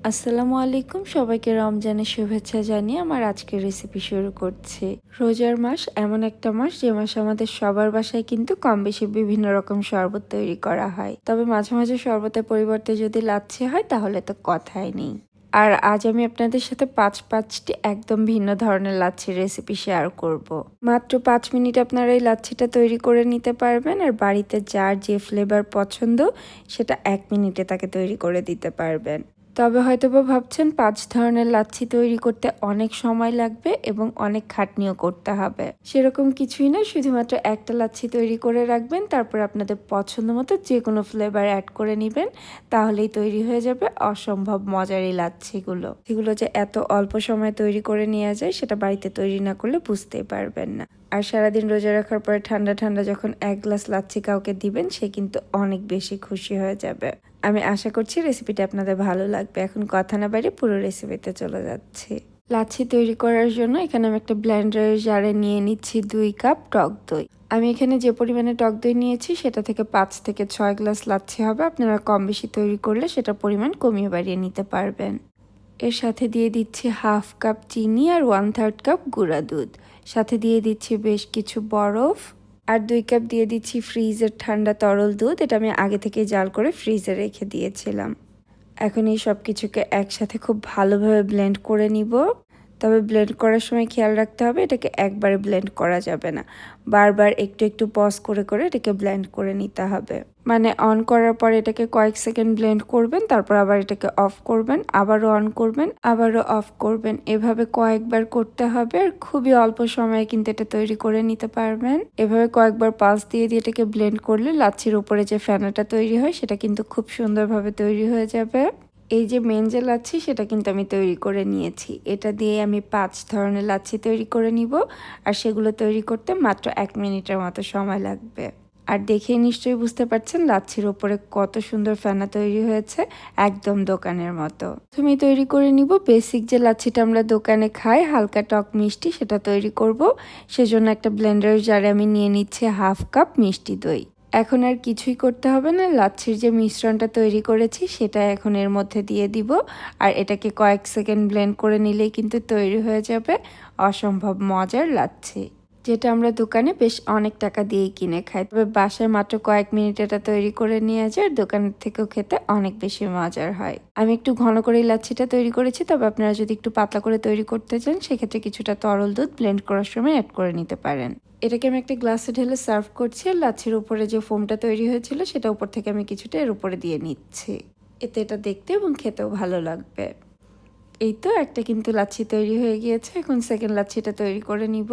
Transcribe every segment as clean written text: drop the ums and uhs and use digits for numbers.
আসসালামু আলাইকুম, সবাইকে রমজানের শুভেচ্ছা জানিয়ে আমার আজকের রেসিপি শুরু করছি। রোজার মাস এমন একটা মাস যে মাসে আমাদের সবার বাসায় কিন্তু কম বেশি বিভিন্ন রকম শরবত তৈরি করা হয়। তবে মাঝে মাঝে শরবতের পরিবর্তে যদি লাচ্ছি হয় তাহলে তো কথাই নেই। আর আজ আমি আপনাদের সাথে পাঁচটি একদম ভিন্ন ধরনের লাচ্ছির রেসিপি শেয়ার করব। মাত্র 5 মিনিট আপনারা এই লাচ্ছিটা তৈরি করে নিতে পারবেন, আর বাড়িতে যার যে ফ্লেভার পছন্দ সেটা 1 মিনিটে তাকে তৈরি করে দিতে পারবেন। তবে হয়তোবা ভাবছেন 5 ধরনের লাচ্ছি তৈরি করতে অনেক সময় লাগবে এবং অনেক খাটনিও করতে হবে। সেরকম কিছুই না, শুধুমাত্র একটা লাচ্ছি তৈরি করে রাখবেন, তারপর আপনাদের পছন্দ মতো যে কোনো ফ্লেভার অ্যাড করে নেবেন, তাহলেই তৈরি হয়ে যাবে অসম্ভব মজার এই লাচ্ছিগুলো। এগুলো যে এত অল্প সময়ে তৈরি করে নেওয়া যায় সেটা বাড়িতে তৈরি না করলে বুঝতেই পারবেন না। আর সারাদিন রোজা রাখার পরে ঠান্ডা ঠান্ডা যখন এক গ্লাস লাচ্ছি কাউকে দিবেন, সে কিন্তু অনেক বেশি খুশি হয়ে যাবে। আমি আশা করছি রেসিপিটা আপনাদের ভালো লাগবে। এখন কথা না বাইরে পুরো রেসিপিতে চলে যাচ্ছি। লাচ্ছি তৈরি করার জন্য এখানে আমি একটা ব্লেন্ডারের জারে নিয়ে নিচ্ছি 2 কাপ টক দই। আমি এখানে যে পরিমাণে টক দই নিয়েছি সেটা থেকে 5 থেকে 6 গ্লাস লাচ্ছি হবে। আপনারা কম বেশি তৈরি করলে সেটার পরিমাণ কমিয়ে বাড়িয়ে নিতে পারবেন। এর সাথে দিয়ে দিচ্ছি 1/2 কাপ চিনি আর 1/3 কাপ গুঁড়া দুধ। সাথে দিয়ে দিচ্ছি বেশ কিছু বরফ আর 2 কাপ দিয়ে দিচ্ছি ফ্রিজের ঠান্ডা তরল দুধ। এটা আমি আগে থেকে জাল করে ফ্রিজে রেখে দিয়েছিলাম। এখন এই সব কিছুকে একসাথে খুব ভালোভাবে ব্লেন্ড করে নিব। তবে ব্লেন্ড করার সময় খেয়াল রাখতে হবে এটাকে একবারে ব্লেন্ড করা যাবে না, বারবার একটু একটু পজ করে করে এটাকে ব্লেন্ড করে নিতে হবে। মানে অন করার পর এটাকে কয়েক সেকেন্ড ব্লেন্ড করবেন, তারপর আবার এটাকে অফ করবেন, আবারও অন করবেন, আবারও অফ করবেন। এভাবে কয়েকবার করতে হবে, আর খুবই অল্প সময়ে কিন্তু এটা তৈরি করে নিতে পারবেন। এভাবে কয়েকবার পালস দিয়ে দিয়ে এটাকে ব্লেন্ড করলে লাচ্ছির উপরে যে ফেনাটা তৈরি হয় সেটা কিন্তু খুব সুন্দরভাবে তৈরি হয়ে যাবে। এই যে মেন যে লাচ্ছি সেটা কিন্তু আমি তৈরি করে নিয়েছি। এটা দিয়ে আমি 5 ধরনের লাচ্ছি তৈরি করে নিব, আর সেগুলো তৈরি করতে মাত্র 1 মিনিটের মতো সময় লাগবে। আর দেখেই নিশ্চয়ই বুঝতে পারছেন লাচ্ছির ওপরে কত সুন্দর ফেনা তৈরি হয়েছে, একদম দোকানের মতো। তুমি তৈরি করে নিব বেসিক যে লাচ্ছিটা আমরা দোকানে খাই, হালকা টক মিষ্টি, সেটা তৈরি করব। সেজন্য একটা ব্লেন্ডার জারে আমি নিয়ে নিচ্ছি 1/2 কাপ মিষ্টি দই। এখন আর কিছুই করতে হবে না, লাচ্ছির যে মিশ্রণটা তৈরি করেছি সেটা এখন এর মধ্যে দিয়ে দিব, আর এটাকে কয়েক সেকেন্ড ব্লেন্ড করে নিলেই কিন্তু তৈরি হয়ে যাবে অসম্ভব মজার লাচ্ছি, যেটা আমরা দোকানে বেশ অনেক টাকা দিয়েই কিনে খাই। তবে বাসায় মাত্র কয়েক মিনিট এটা তৈরি করে নিয়ে যায়, দোকানের থেকেও খেতে অনেক বেশি মজার হয়। আমি একটু ঘন করে এই লাচ্ছিটা তৈরি করেছি, তবে আপনারা যদি একটু পাতলা করে তৈরি করতে চান সেক্ষেত্রে কিছুটা তরল দুধ ব্লেন্ড করার সময় অ্যাড করে নিতে পারেন। এটাকে আমি একটা গ্লাসে ঢেলে সার্ভ করছি, আর লাচ্ছির উপরে যে ফোমটা তৈরি হয়েছিল সেটা উপর থেকে আমি কিছুটা এর উপরে দিয়ে নিচ্ছি। এতে এটা দেখতে এবং খেতেও ভালো লাগবে। এই তো একটা কিন্তু লাচ্ছি তৈরি হয়ে গিয়েছে। এখন সেকেন্ড লাচ্ছিটা তৈরি করে নিব।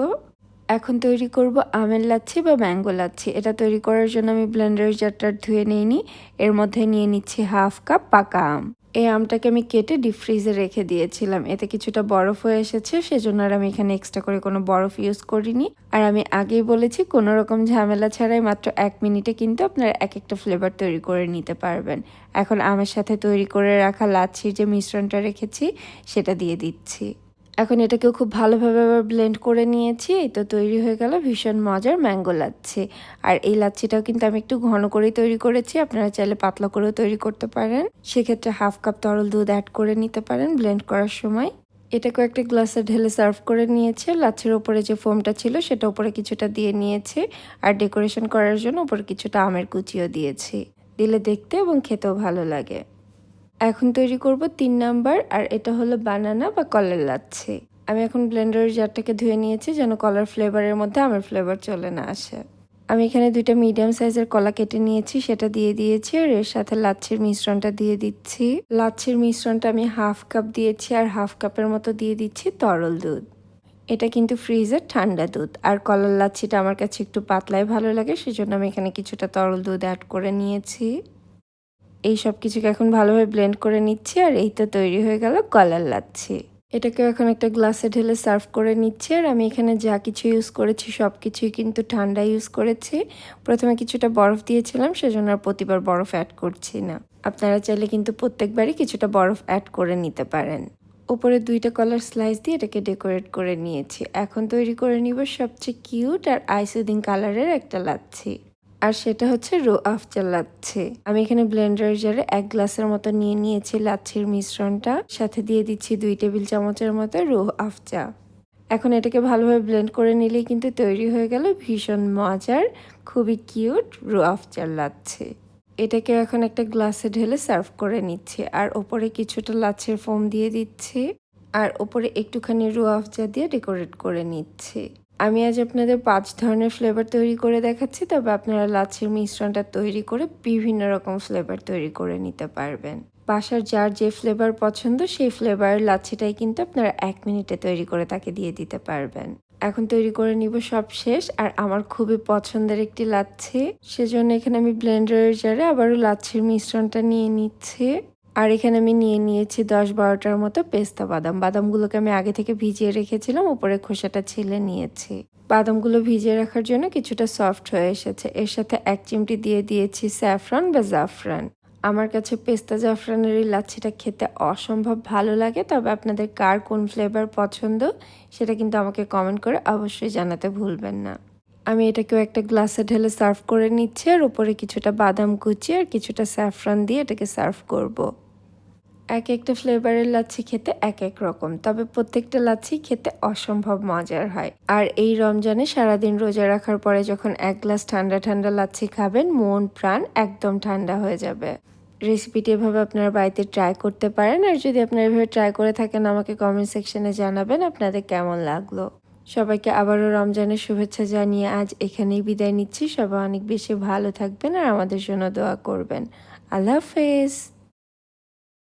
এখন তৈরি করব আমের লাচ্ছি বা ম্যাঙ্গো লাচ্ছি। এটা তৈরি করার জন্য আমি ব্লেন্ডারের জারটা ধুয়ে নিইনি। এর মধ্যে নিয়ে নিচ্ছি 1/2 কাপ পাকা আম। এই আমটাকে আমি কেটে ডিপ ফ্রিজে রেখে দিয়েছিলাম। এতে কিছুটা বরফ হয়ে এসেছে, সেজন্য আর আমি এখানে এক্সট্রা করে কোনো বরফ ইউজ করিনি। আর আমি আগেই বলেছি কোনো রকম ঝামেলা ছাড়াই মাত্র 1 মিনিটে কিন্তু আপনারা এক একটা ফ্লেভার তৈরি করে নিতে পারবেন। এখন আমের সাথে তৈরি করে রাখা লাচ্ছির যে মিশ্রণটা রেখেছি সেটা দিয়ে দিচ্ছি। এখন এটাকেও খুব ভালোভাবে আবার ব্লেন্ড করে নিয়েছি। এই তো তৈরি হয়ে গেল ভীষণ মজার ম্যাঙ্গো লাচ্ছি। আর এই লাচ্ছিটাও কিন্তু আমি একটু ঘন করেই তৈরি করেছি, আপনারা চাইলে পাতলা করেও তৈরি করতে পারেন। সেক্ষেত্রে 1/2 কাপ তরল দুধ অ্যাড করে নিতে পারেন ব্লেন্ড করার সময়। এটাকে একটা গ্লাসে ঢেলে সার্ভ করে নিয়েছে। লাচ্ছির ওপরে যে ফোমটা ছিল সেটা উপরে কিছুটা দিয়ে নিয়েছি, আর ডেকোরেশন করার জন্য উপরে কিছুটা আমের কুচিও দিয়েছি। দিলে দেখতে এবং খেতেও ভালো লাগে। এখন তৈরি করব 3 নাম্বার, আর এটা হলো বানানা বা কলার লাচ্ছি। আমি এখন ব্লেন্ডারের জারটাকে ধুয়ে নিয়েছি যেন কলার ফ্লেভারের মধ্যে আমের ফ্লেভার চলে না আসে। আমি এখানে 2টা মিডিয়াম সাইজের কলা কেটে নিয়েছি, সেটা দিয়ে দিয়েছি, আর এর সাথে লাচ্ছির মিশ্রণটা দিয়ে দিচ্ছি। লাচ্ছির মিশ্রণটা আমি 1/2 কাপ দিয়েছি, আর 1/2 কাপের মতো দিয়ে দিচ্ছি তরল দুধ। এটা কিন্তু ফ্রিজের ঠান্ডা দুধ। আর কলার লাচ্ছিটা আমার কাছে একটু পাতলাই ভালো লাগে, সেজন্য আমি এখানে কিছুটা তরল দুধ অ্যাড করে নিয়েছি। এই সব কিছুকে এখন ভালোভাবে ব্লেন্ড করে নিচ্ছি, আর এই তো তৈরি হয়ে গেল কলার লাচ্ছি। এটাকে এখন একটা গ্লাসে ঢেলে সার্ভ করে নিচ্ছি। আর আমি এখানে যা কিছু ইউজ করেছি সব কিছুই কিন্তু ঠান্ডা ইউজ করেছি। প্রথমে কিছুটা বরফ দিয়েছিলাম, সেজন্য আর প্রতিবার বরফ অ্যাড করছি না। আপনারা চাইলে কিন্তু প্রত্যেকবারই কিছুটা বরফ অ্যাড করে নিতে পারেন। উপরে 2টা কলার স্লাইস দিয়ে এটাকে ডেকোরেট করে নিয়েছি। এখন তৈরি করে নিব সবচেয়ে কিউট আর আই সুদিং কালারের একটা লাচ্ছি। আর সেটা হচ্ছে রো আফজা লাচ্ছি। আমি এখানে ব্লেন্ডার জারে 1 গ্লাসের মতো নিয়ে নিয়েছি লাচ্ছির মিশ্রণটা, সাথে দিয়ে দিচ্ছি 2 টেবিল চামচের মতো রো আফজা। এখন এটাকে ভালোভাবে ব্লেন্ড করে নিলেই কিন্তু তৈরি হয়ে গেল ভীষণ মজার, খুবই কিউট রো আফজার লাচ্ছি। এটাকে এখন একটা গ্লাসে ঢেলে সার্ভ করে নিচ্ছি, আর ওপরে কিছুটা লাচ্ছির ফোম দিয়ে দিচ্ছি, আর ওপরে একটুখানি রো আফজা দিয়ে ডেকোরেট করে নিচ্ছি। আমি আজ আপনাদের 5 ধরনের ফ্লেভার তৈরি করে দেখাচ্ছি, তবে আপনারা লাচ্ছির মিশ্রণটা তৈরি করে বিভিন্ন রকম ফ্লেভার তৈরি করে নিতে পারবেন। বাসার যার যে ফ্লেভার পছন্দ সেই ফ্লেভারের লাচ্ছিটাই কিন্তু আপনারা 1 মিনিটে তৈরি করে তাকে দিয়ে দিতে পারবেন। এখন তৈরি করে নিব সব শেষ, আর আমার খুবই পছন্দের একটি লাচ্ছি, সেজন্য এখানে আমি ব্লেন্ডারের জারে আবারও লাচ্ছির মিশ্রণটা নিয়ে নিচ্ছি। আর এখানে আমি নিয়ে নিয়েছি 10-12টার মতো পেস্তা বাদাম। বাদামগুলোকে আমি আগে থেকে ভিজিয়ে রেখেছিলাম, উপরে খোসাটা ছিলে নিয়েছি। বাদামগুলো ভিজিয়ে রাখার জন্য কিছুটা সফট হয়ে এসেছে। এর সাথে 1 চিমটি দিয়ে দিয়েছি স্যাফরন বা জাফরান। আমার কাছে পেস্তা জাফরানের এই লাচ্ছিটা খেতে অসম্ভব ভালো লাগে, তবে আপনাদের কার কোন ফ্লেভার পছন্দ সেটা কিন্তু আমাকে কমেন্ট করে অবশ্যই জানাতে ভুলবেন না। আমি এটাকেও একটা গ্লাসে ঢেলে সার্ভ করে নিচ্ছি, আর উপরে কিছুটা বাদাম কুচি আর কিছুটা স্যাফরন দিয়ে এটাকে সার্ভ করব। এক একটা ফ্লেভারের লাচ্ছি খেতে এক এক রকম, তবে প্রত্যেকটা লাচ্ছি খেতে অসম্ভব মজার হয়। আর এই রমজানে সারাদিন রোজা রাখার পরে যখন 1 গ্লাস ঠান্ডা ঠান্ডা লাচ্ছি খাবেন, মন প্রাণ একদম ঠান্ডা হয়ে যাবে। রেসিপিটি এভাবে আপনারা বাড়িতে ট্রাই করতে পারেন, আর যদি আপনারা এভাবে ট্রাই করে থাকেন আমাকে কমেন্ট সেকশনে জানাবেন আপনাদের কেমন লাগলো। সবাইকে আবারও রমজানের শুভেচ্ছা জানিয়ে আজ এখানেই বিদায় নিচ্ছি। সবাই অনেক বেশি ভালো থাকবেন আর আমাদের জন্য দোয়া করবেন। আল্লাহ হাফেজ।